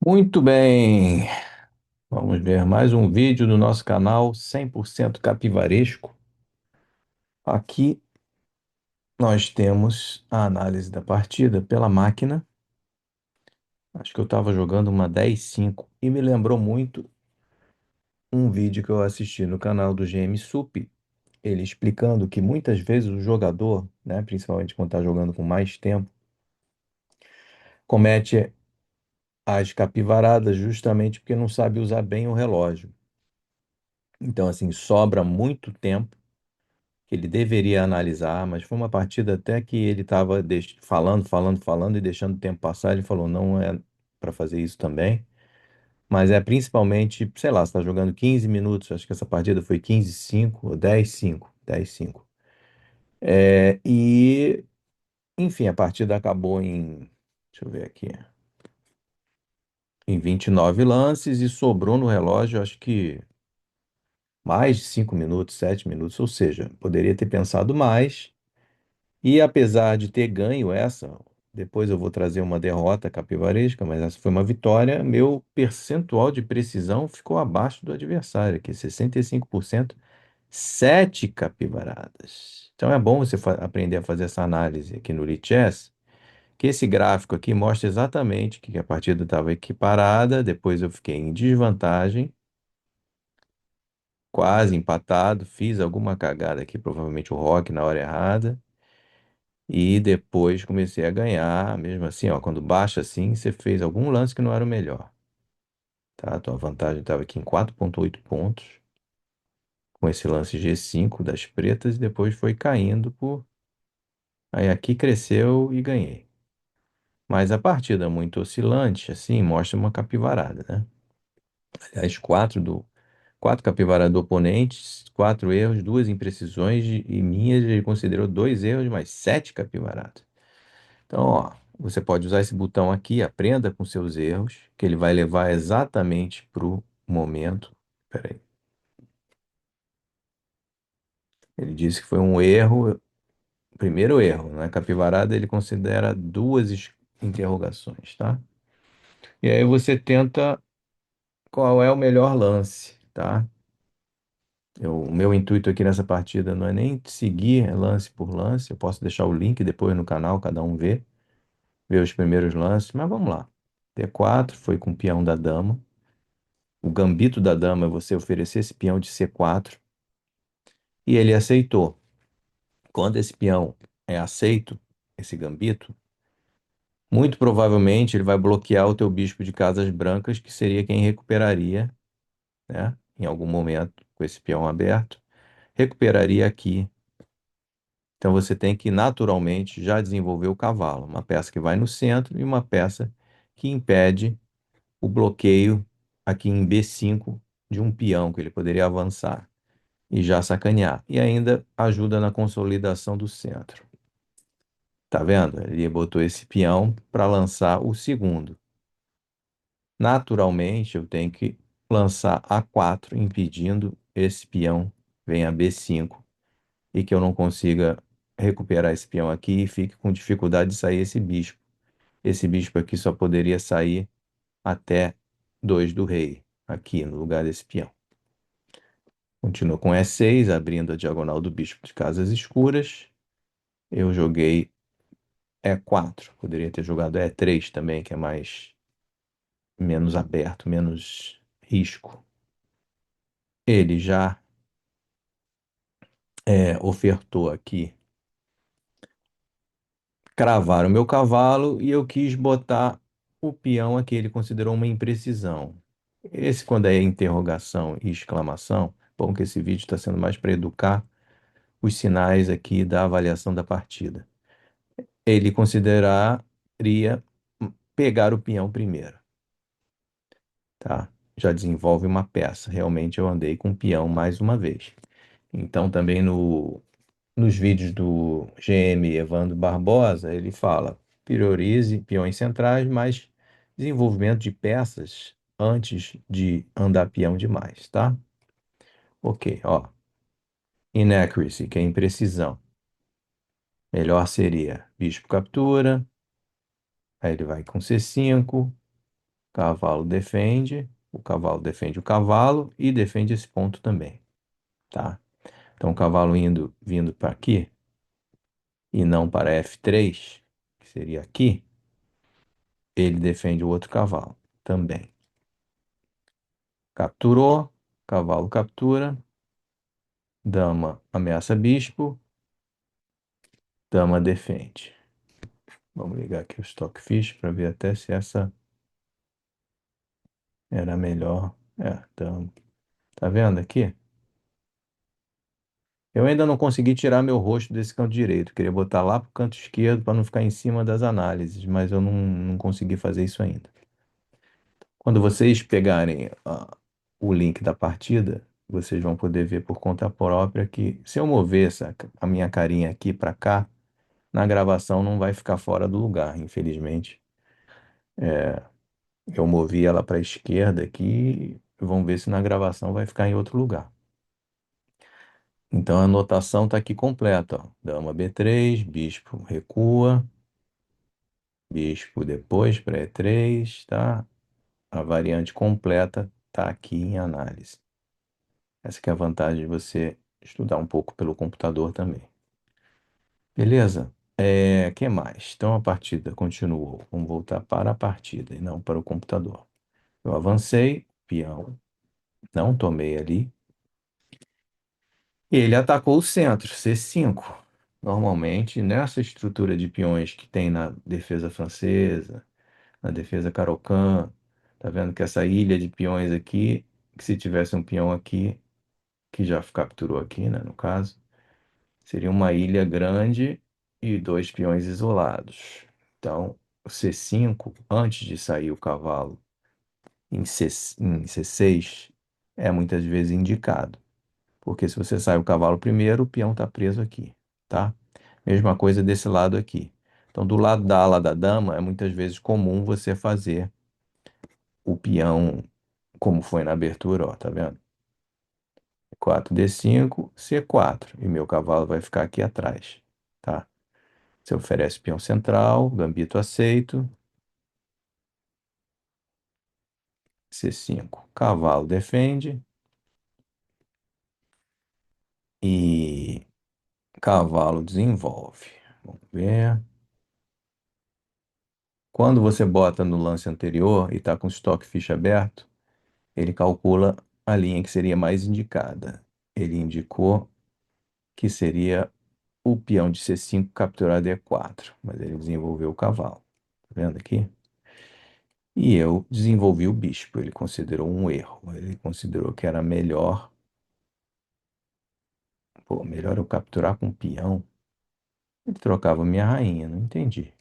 Muito bem, vamos ver mais um vídeo do nosso canal 100% Capivaresco. Aqui nós temos a análise da partida pela máquina. Acho que eu estava jogando uma 10-5 e me lembrou muito um vídeo que eu assisti no canal do GM Sup, ele explicando que muitas vezes o jogador, né, principalmente quando está jogando com mais tempo, comete as capivaradas justamente porque não sabe usar bem o relógio. Então, assim, sobra muito tempo que ele deveria analisar, mas foi uma partida até que ele estava falando e deixando o tempo passar. Ele falou, não é para fazer isso também, mas é principalmente, sei lá, você está jogando 15 minutos, acho que essa partida foi 15-5 ou 10-5, 10-5. E, enfim, a partida acabou deixa eu ver aqui, em 29 lances e sobrou no relógio, acho que mais de 5 minutos, 7 minutos, ou seja, poderia ter pensado mais. E apesar de ter ganho essa, depois eu vou trazer uma derrota capivaresca, mas essa foi uma vitória, meu percentual de precisão ficou abaixo do adversário, aqui 65%, 7 capivaradas. Então é bom você aprender a fazer essa análise aqui no Lichess, que esse gráfico aqui mostra exatamente que a partida estava equiparada, depois eu fiquei em desvantagem, quase empatado, fiz alguma cagada aqui, provavelmente o rock na hora errada. E depois comecei a ganhar, mesmo assim, ó, quando baixa assim, você fez algum lance que não era o melhor, tá? Tua vantagem estava aqui em 4,8 pontos, com esse lance G5 das pretas, e depois foi caindo por... Aí aqui cresceu e ganhei. Mas a partida muito oscilante, assim, mostra uma capivarada, né? Aliás, quatro capivaradas do oponente, quatro erros, duas imprecisões, e minhas ele considerou dois erros, mais 7 capivaradas. Então, ó, você pode usar esse botão aqui, aprenda com seus erros, que ele vai levar exatamente para o momento. Peraí. Ele disse que foi um erro, primeiro erro, né? Capivarada ele considera duas interrogações, tá? E aí você tenta qual é o melhor lance, tá? O meu intuito aqui nessa partida não é nem seguir lance por lance, eu posso deixar o link depois no canal, cada um ver os primeiros lances, mas vamos lá. D4 foi com o peão da dama. O gambito da dama é você oferecer esse peão de C4 e ele aceitou. Quando esse peão é aceito, esse gambito, muito provavelmente ele vai bloquear o teu bispo de casas brancas, que seria quem recuperaria, né, em algum momento, com esse peão aberto, recuperaria aqui. Então você tem que naturalmente já desenvolver o cavalo, uma peça que vai no centro e uma peça que impede o bloqueio aqui em B5 de um peão que ele poderia avançar e já sacanear. E ainda ajuda na consolidação do centro. Tá vendo? Ele botou esse peão para lançar o segundo. Naturalmente, eu tenho que lançar A4, impedindo esse peão venha B5 e que eu não consiga recuperar esse peão aqui e fique com dificuldade de sair esse bispo. Esse bispo aqui só poderia sair até 2 do rei, aqui no lugar desse peão. Continua com E6, abrindo a diagonal do bispo de casas escuras. Eu joguei E4. Poderia ter jogado E3 também, que é mais menos aberto, menos risco. Ele já ofertou aqui cravar o meu cavalo e eu quis botar o peão aqui. Ele considerou uma imprecisão. Esse, quando é interrogação e exclamação, bom que esse vídeo está sendo mais para educar os sinais aqui da avaliação da partida. Ele consideraria pegar o peão primeiro, tá? Já desenvolve uma peça. Realmente eu andei com peão mais uma vez. Então também nos vídeos do GM Evandro Barbosa, ele fala, priorize peões centrais, mas desenvolvimento de peças antes de andar peão demais, tá? Ok, ó. Inaccuracy, que é imprecisão. Melhor seria bispo captura, aí ele vai com C5, o cavalo defende o cavalo e defende esse ponto também, tá? Então, o cavalo vindo para aqui e não para F3, que seria aqui, ele defende o outro cavalo também. Capturou, cavalo captura, dama ameaça bispo, dama defende. Vamos ligar aqui o Stockfish para ver até se essa era melhor. É, dama. Tá vendo aqui? Eu ainda não consegui tirar meu rosto desse canto direito. Queria botar lá pro canto esquerdo para não ficar em cima das análises, mas eu não consegui fazer isso ainda. Quando vocês pegarem o link da partida, vocês vão poder ver por conta própria que se eu mover a minha carinha aqui para cá, na gravação não vai ficar fora do lugar, infelizmente. Eu movi ela para a esquerda aqui, vamos ver se na gravação vai ficar em outro lugar. Então a anotação está aqui completa, ó. Dama B3, bispo recua, bispo depois para E3, tá? A variante completa está aqui em análise. Essa que é a vantagem de você estudar um pouco pelo computador também. Beleza? Que mais? Então a partida continuou. Vamos voltar para a partida e não para o computador. Eu avancei, peão, não tomei ali. E ele atacou o centro, C5. Normalmente, nessa estrutura de peões que tem na defesa francesa, na defesa Caro-Kann, tá vendo que essa ilha de peões aqui, que se tivesse um peão aqui, que já capturou aqui, né, no caso, seria uma ilha grande e dois peões isolados. Então, o C5, antes de sair o cavalo em C6, é muitas vezes indicado. Porque se você sai o cavalo primeiro, o peão está preso aqui, tá? Mesma coisa desse lado aqui. Então, do lado da ala da dama, é muitas vezes comum você fazer o peão, como foi na abertura, ó, tá vendo? 4D5, C4, e meu cavalo vai ficar aqui atrás, tá? Você oferece peão central, gambito aceito, C5, cavalo defende e cavalo desenvolve. Vamos ver. Quando você bota no lance anterior e está com o estoque ficha aberto, ele calcula a linha que seria mais indicada. Ele indicou que seria o peão de C5 capturar D4, mas ele desenvolveu o cavalo. Tá vendo aqui? E eu desenvolvi o bispo. Ele considerou um erro. Ele considerou que era melhor. Pô, melhor eu capturar com peão. Ele trocava minha rainha, não entendi.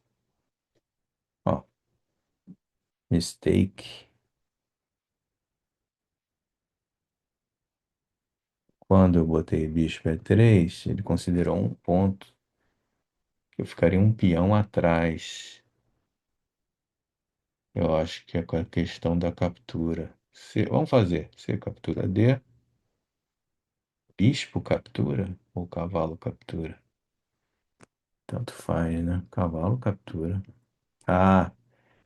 Ó, mistake. Quando eu botei bispo E3, ele considerou um ponto que eu ficaria um peão atrás. Eu acho que é com a questão da captura. Vamos fazer. C captura D, bispo captura ou cavalo captura? Tanto faz, né? Cavalo captura. Ah,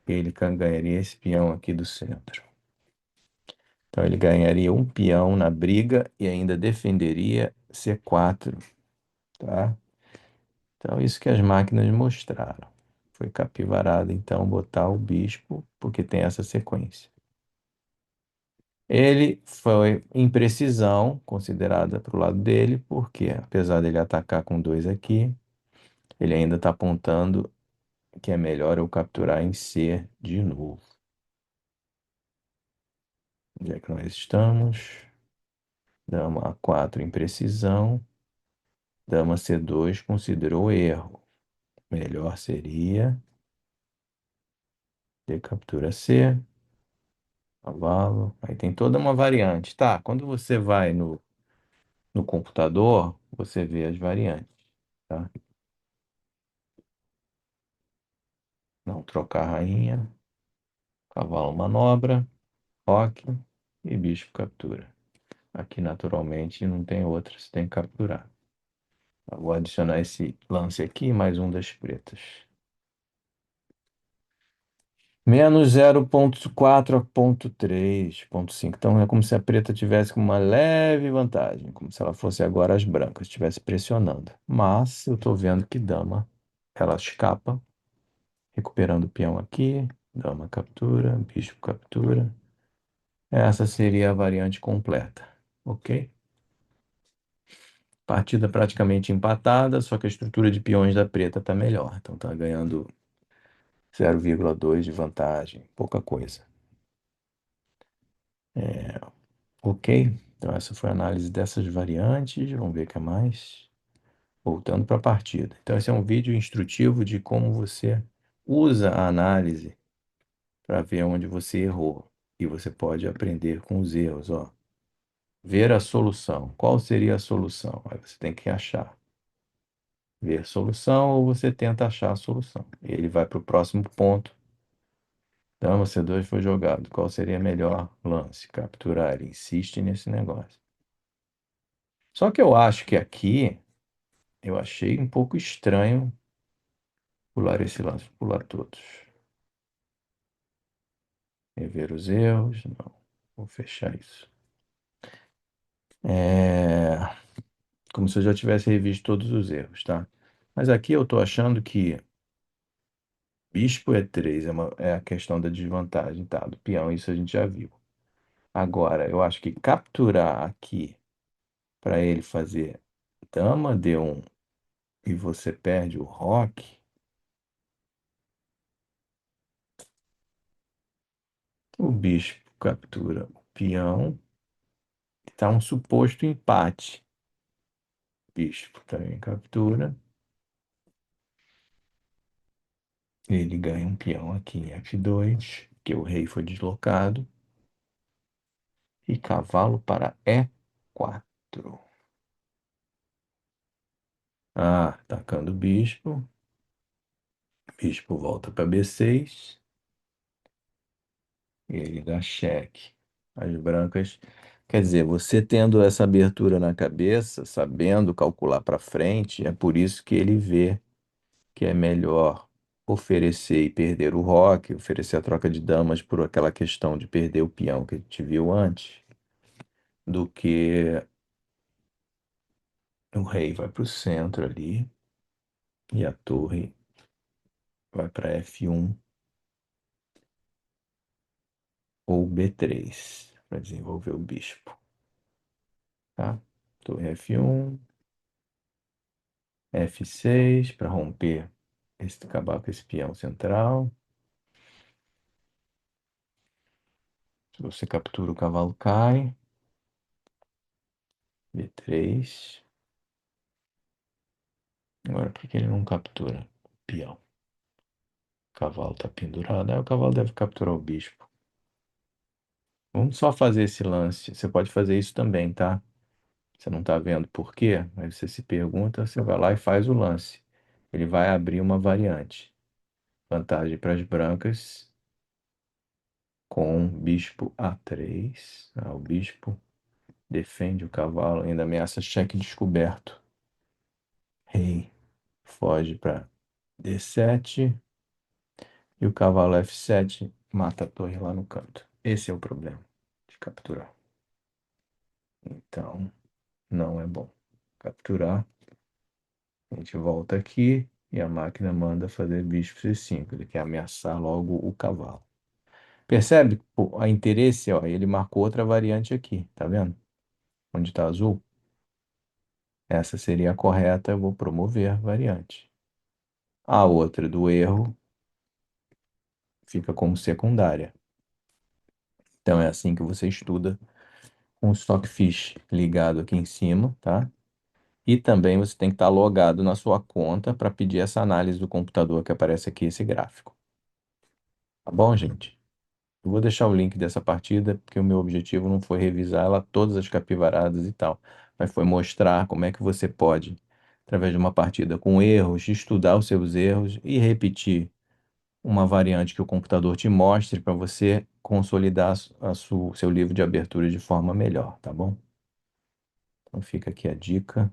ele ganharia esse peão aqui do centro. Então ele ganharia um peão na briga e ainda defenderia C4, tá? Então isso que as máquinas mostraram. Foi capivarado então botar o bispo, porque tem essa sequência. Ele foi imprecisão considerada para o lado dele, porque apesar dele atacar com dois aqui, ele ainda está apontando que é melhor eu capturar em C de novo. Onde é que nós estamos? Dama A4 imprecisão. Dama C2 considerou erro. Melhor seria D captura C, cavalo. Aí tem toda uma variante. Tá, quando você vai no computador, você vê as variantes, tá? Não trocar a rainha, cavalo manobra, roque e bispo captura. Aqui, naturalmente, não tem outra, você tem que capturar. Eu vou adicionar esse lance aqui, mais um das pretas. Menos 0,4 a 0,3, 0,5. Então é como se a preta tivesse com uma leve vantagem, como se ela fosse agora as brancas, estivesse pressionando. Mas eu estou vendo que dama, ela escapa, recuperando o peão aqui, dama captura, bispo captura. Essa seria a variante completa, ok? Partida praticamente empatada, só que a estrutura de peões da preta está melhor. Então está ganhando 0,2 de vantagem, pouca coisa. Ok? Então essa foi a análise dessas variantes. Vamos ver o que é mais. Voltando para a partida. Então esse é um vídeo instrutivo de como você usa a análise para ver onde você errou. E você pode aprender com os erros, ó. Ver a solução. Qual seria a solução? Aí você tem que achar. Ver solução ou você tenta achar a solução. Ele vai para o próximo ponto. Dama C2 foi jogado. Qual seria melhor lance? Capturar. Ele insiste nesse negócio. Só que eu acho que aqui eu achei um pouco estranho pular esse lance, pular todos. Rever os erros. Não. Vou fechar isso. É como se eu já tivesse revisto todos os erros, tá? Mas aqui eu tô achando que bispo E3 é a questão da desvantagem, tá? Do peão, isso a gente já viu. Agora, eu acho que capturar aqui para ele fazer dama D1 e você perde o roque, o bispo captura o peão, tá um suposto empate. Bispo também captura, ele ganha um peão aqui em F2, que o rei foi deslocado, e cavalo para E4. Ah, atacando o bispo volta para B6, ele dá cheque. As brancas. Quer dizer, você tendo essa abertura na cabeça, sabendo calcular para frente, é por isso que ele vê que é melhor oferecer e perder o roque, oferecer a troca de damas por aquela questão de perder o peão que a gente viu antes, do que o rei vai para o centro ali e a torre vai para F1 ou B3 para desenvolver o bispo, tá? Torre F1, F6 para romper acabar com esse peão central. Se você captura o cavalo cai, B3. Agora por que ele não captura o peão? O cavalo está pendurado, aí o cavalo deve capturar o bispo. Vamos só fazer esse lance. Você pode fazer isso também, tá? Você não está vendo por quê? Aí você se pergunta, você vai lá e faz o lance. Ele vai abrir uma variante. Vantagem para as brancas com bispo A3. Ah, o bispo defende o cavalo, ainda ameaça cheque descoberto. Rei foge para D7 e o cavalo F7 mata a torre lá no canto. Esse é o problema de capturar. Então, não é bom. Capturar, a gente volta aqui e a máquina manda fazer bispo C5. Ele quer ameaçar logo o cavalo. Percebe? Pô, a interesse, ó, ele marcou outra variante aqui, tá vendo? Onde está azul? Essa seria a correta, eu vou promover a variante. A outra do erro fica como secundária. Então é assim que você estuda com o Stockfish ligado aqui em cima, tá? E também você tem que estar logado na sua conta para pedir essa análise do computador que aparece aqui, esse gráfico. Tá bom, gente? Eu vou deixar o link dessa partida, porque o meu objetivo não foi revisar ela todas as capivaradas e tal, mas foi mostrar como é que você pode, através de uma partida com erros, estudar os seus erros e repetir uma variante que o computador te mostre para você consolidar seu livro de abertura de forma melhor, tá bom? Então fica aqui a dica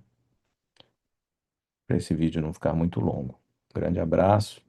para esse vídeo não ficar muito longo. Grande abraço.